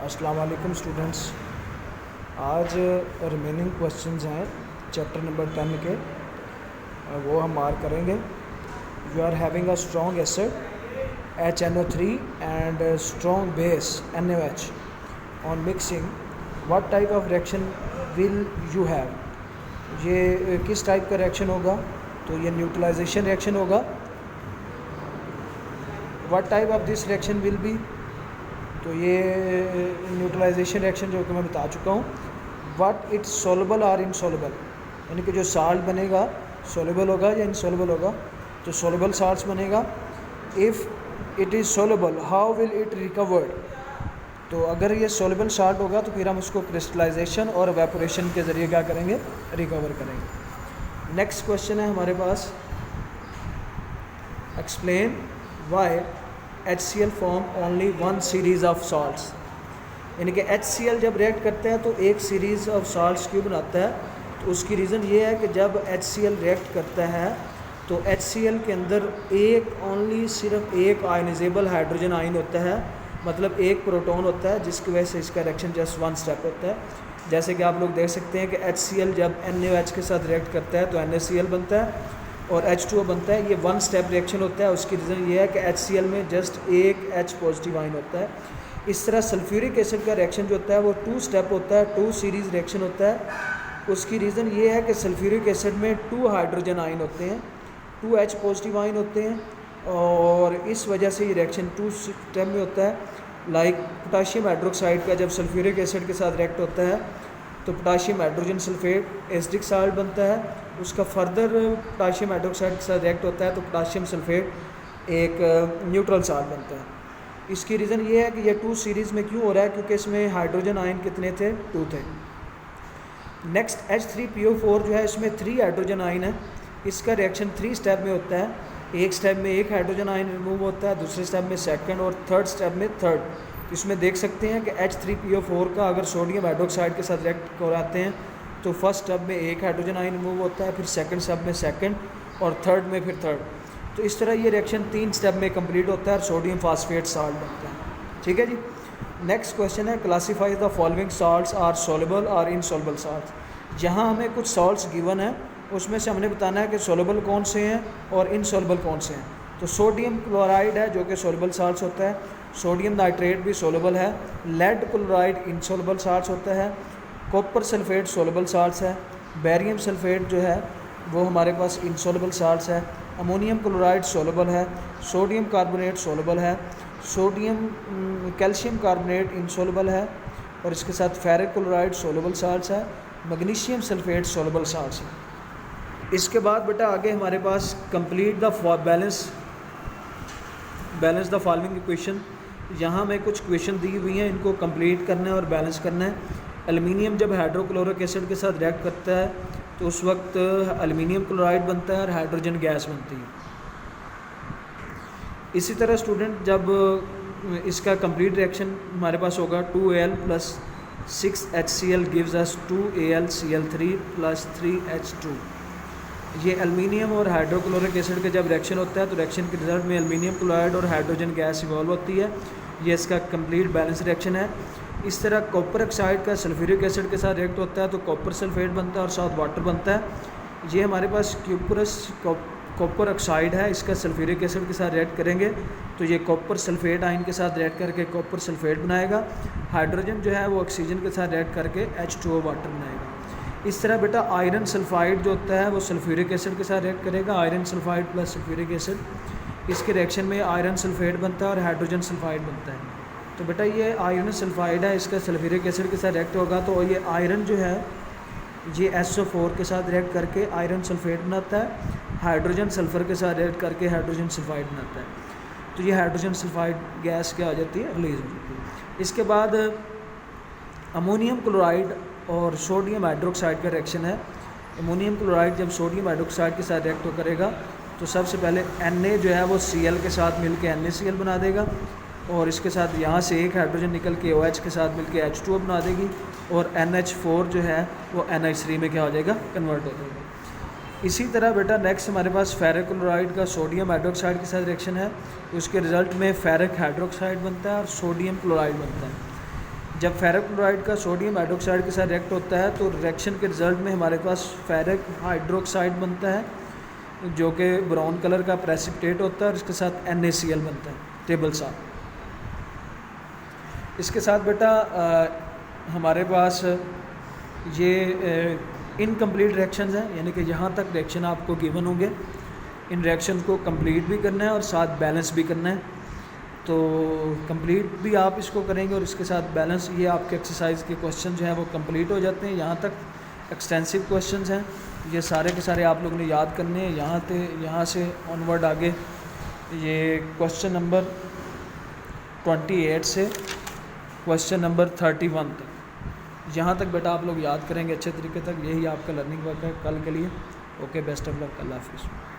अस्सलाम वालेकुम स्टूडेंट्स। आज रिमेनिंग क्वेश्चंस हैं चैप्टर नंबर 10 के, वो हम मार्क करेंगे। You are having a strong acid HNO3 and strong base NaOH on mixing, what type of reaction will you have. ये किस टाइप का रिएक्शन होगा? तो ये न्यूट्रलाइजेशन रिएक्शन होगा। What type of this reaction will be, तो ये neutralisation reaction जो कि मैं बता चुका हूँ। व्हाट इट्स सोलबल और इनसोलबल, यानी कि जो साल्ट बनेगा सोलबल होगा या इनसोलबल होगा। तो सोलबल साल्ट बनेगा। If it is soluble how will it recovered, तो अगर ये सोलबल साल्ट होगा तो फिर हम उसको क्रिस्टलाइजेशन और एवेपोरेशन के ज़रिए क्या करेंगे, रिकवर करेंगे। नेक्स्ट क्वेश्चन है हमारे पास, explain why HCl form only one series of salts, यानी कि HCl जब रिएक्ट करते हैं तो एक सीरीज़ ऑफ साल्ट्स क्यों बनाता है। तो उसकी रीज़न ये है कि जब HCl रिएक्ट करता है तो HCl के अंदर सिर्फ एक आयनाइजेबल हाइड्रोजन आयन होता है, मतलब एक प्रोटॉन होता है, जिसकी वजह से इसका रिएक्शन जस्ट वन स्टेप होता है। जैसे कि आप लोग देख सकते हैं कि HCl जब NaOH के साथ रिएक्ट करता है तो NaCl बनता है और H2O बनता है। ये वन स्टेप रिएक्शन होता है। उसकी रीज़न ये है कि HCl में जस्ट एक H पॉजिटिव आयन होता है। इस तरह सल्फ्यूरिक एसिड का रिएक्शन जो होता है वो टू स्टेप होता है, टू सीरीज़ रिएक्शन होता है। उसकी रीज़न ये है कि सल्फ्यूरिक एसिड में टू हाइड्रोजन आयन होते हैं, टू H पॉजिटिव आयन होते हैं, और इस वजह से ये रिएक्शन टू स्टेप में होता है। लाइक पोटाशियम हाइड्रोक्साइड का जब सल्फ्यूरिक एसिड के साथ रिएक्ट होता है तो potassium hydrogen sulphate acidic salt बनता है। उसका फर्दर पोटाशियम हाइड्रोक्साइड के साथ रिएक्ट होता है तो पोटाशियम सल्फेट एक न्यूट्रल साल्ट बनता है। इसकी रीज़न ये है कि ये टू सीरीज़ में क्यों हो रहा है, क्योंकि इसमें हाइड्रोजन आयन कितने थे, टू थे। नेक्स्ट H3PO4 जो है, इसमें 3 हाइड्रोजन आयन है। इसका रिएक्शन 3 स्टेप में होता है। एक स्टेप में एक हाइड्रोजन आयन रिमूव होता है, दूसरे स्टेप में सेकंड, और थर्ड स्टेप में थर्ड। इसमें देख सकते हैं कि H3PO4 का अगर सोडियम हाइड्रोक्साइड के साथ रिएक्ट कराते हैं तो फर्स्ट स्टेप में एक हाइड्रोजन आयन रिमूव होता है, फिर सेकंड स्टेप में सेकंड, और थर्ड में फिर थर्ड। तो इस तरह ये रिएक्शन 3 स्टेप में कंप्लीट होता है और सोडियम फास्फेट साल्ट बनता है। ठीक है जी। नेक्स्ट क्वेश्चन है, classify the following salts are soluble और इनसोलबल साल्ट्स। जहाँ हमें कुछ साल्ट्स गिवन है उसमें से हमने बताना है कि सोलबल कौन से हैं और इनसोलबल कौन से हैं। तो सोडियम क्लोराइड है जो कि सोलबल साल्ट्स होता है, सोडियम नाइट्रेट भी सोलबल है, लेड क्लोराइड इनसोलबल साल्ट्स होता है, कॉपर सल्फेट सोलबल साल्ट्स है, बेरियम सल्फेट जो है वो हमारे पास इनसोलबल साल्ट्स है, अमोनियम क्लोराइड सोलबल है, सोडियम कार्बोनेट सोलबल है, कैल्शियम कार्बोनेट इनसोलबल है, और इसके साथ फेरिक क्लोराइड सोलबल साल्ट्स है, मैग्नीशियम सल्फेट सोलबल साल्ट्स है। इसके बाद बेटा आगे हमारे पास complete the balance the following equation. यहाँ में कुछ क्वेश्चन दी हुई हैं, इनको कंप्लीट करना है और बैलेंस करना है। एल्युमिनियम जब हाइड्रोक्लोरिक एसिड के साथ रिएक्ट करता है तो उस वक्त एल्युमिनियम क्लोराइड बनता है और हाइड्रोजन गैस बनती है। इसी तरह स्टूडेंट जब इसका कंप्लीट रिएक्शन हमारे पास होगा 2Al + 6HCl gives us 2AlCl3 + 3H2। ये एल्युमिनियम और हाइड्रोक्लोरिक एसिड का जब रिएक्शन होता है तो रिएक्शन के रिजल्ट में एल्युमिनियम क्लोराइड और हाइड्रोजन गैस इवॉल्व होती है। ये इसका कंप्लीट बैलेंस रिएक्शन है। इस तरह कॉपर ऑक्साइड का सल्फ्यूरिक एसिड के साथ रिएक्ट होता है तो कॉपर सल्फेट बनता है और साथ वाटर बनता है। ये हमारे पास कॉपर ऑक्साइड है, इसका सल्फ्यूरिक एसिड के साथ रिएक्ट करेंगे तो ये कॉपर सल्फेट आयन के साथ रिएक्ट करके कॉपर सल्फेट बनाएगा। हाइड्रोजन जो है वो ऑक्सीजन के साथ रिएक्ट करके H2O वाटर बनाएगा। इस तरह बेटा आयरन सल्फाइड जो होता है वो सल्फ्यूरिक एसिड के साथ रिएक्ट करेगा, iron sulphide plus sulphuric acid. इसके रिएक्शन में आयरन सल्फेट बनता है और हाइड्रोजन सल्फाइड बनता है। तो बेटा ये आयरन सल्फाइड है, इसका सल्फ्यूरिक एसिड के साथ रिएक्ट होगा तो ये आयरन जो है ये SO4 के साथ रिएक्ट करके आयरन सल्फेट बनाता है, हाइड्रोजन सल्फ़र के साथ रिएक्ट करके हाइड्रोजन सल्फाइड बनाता है। तो ये हाइड्रोजन सल्फाइड गैस क्या हो जाती है, रिलीज हो जाती है। इसके बाद अमोनियम क्लोराइड और सोडियम हाइड्रोक्साइड का रिएक्शन है। अमोनियम क्लोराइड जब सोडियम हाइड्रोक्साइड के साथ रिएक्ट करेगा तो सबसे पहले Na जो है वो Cl के साथ मिलके NaCl बना देगा, और इसके साथ यहाँ से एक हाइड्रोजन निकल के OH के साथ मिलके H2O बना देगी, और NH4 जो है वो NH3 में क्या हो जाएगा, कन्वर्ट हो जाएगा। इसी तरह बेटा नेक्स्ट हमारे पास फेरिक क्लोराइड का सोडियम हाइड्रोक्साइड के साथ रिएक्शन है। उसके रिज़ल्ट में फेरिक हाइड्रोक्साइड बनता है और सोडियम क्लोराइड बनता है। जब फेरिक क्लोराइड का सोडियम हाइड्रोक्साइड के साथ रिएक्ट होता है तो रिएक्शन के रिजल्ट में हमारे पास फेरिक हाइड्रोक्साइड बनता है जो कि ब्राउन कलर का प्रेसिपिटेट होता है और इसके साथ NaCl बनता है, टेबल साथ। इसके साथ बेटा हमारे पास ये इनकम्प्लीट रिएक्शंस हैं, यानी कि यहाँ तक रिएक्शन आपको गिवन होंगे, इन रिएक्शन को कंप्लीट भी करना है और साथ बैलेंस भी करना है। तो कंप्लीट भी आप इसको करेंगे और इसके साथ बैलेंस, ये आपके एक्सरसाइज के क्वेश्चन जो हैं वो कंप्लीट हो जाते हैं। यहाँ तक एक्सटेंसिव क्वेश्चंस हैं, ये सारे के सारे आप लोगों ने याद करने हैं। यहाँ से ऑनवर्ड आगे ये क्वेश्चन नंबर 28 से क्वेश्चन नंबर 31 तक, यहाँ तक बेटा आप लोग याद करेंगे अच्छे तरीके तक। यही आपका लर्निंग वर्क है कल के लिए। ओके, बेस्ट ऑफ लक, अल्लाह हाफिज़।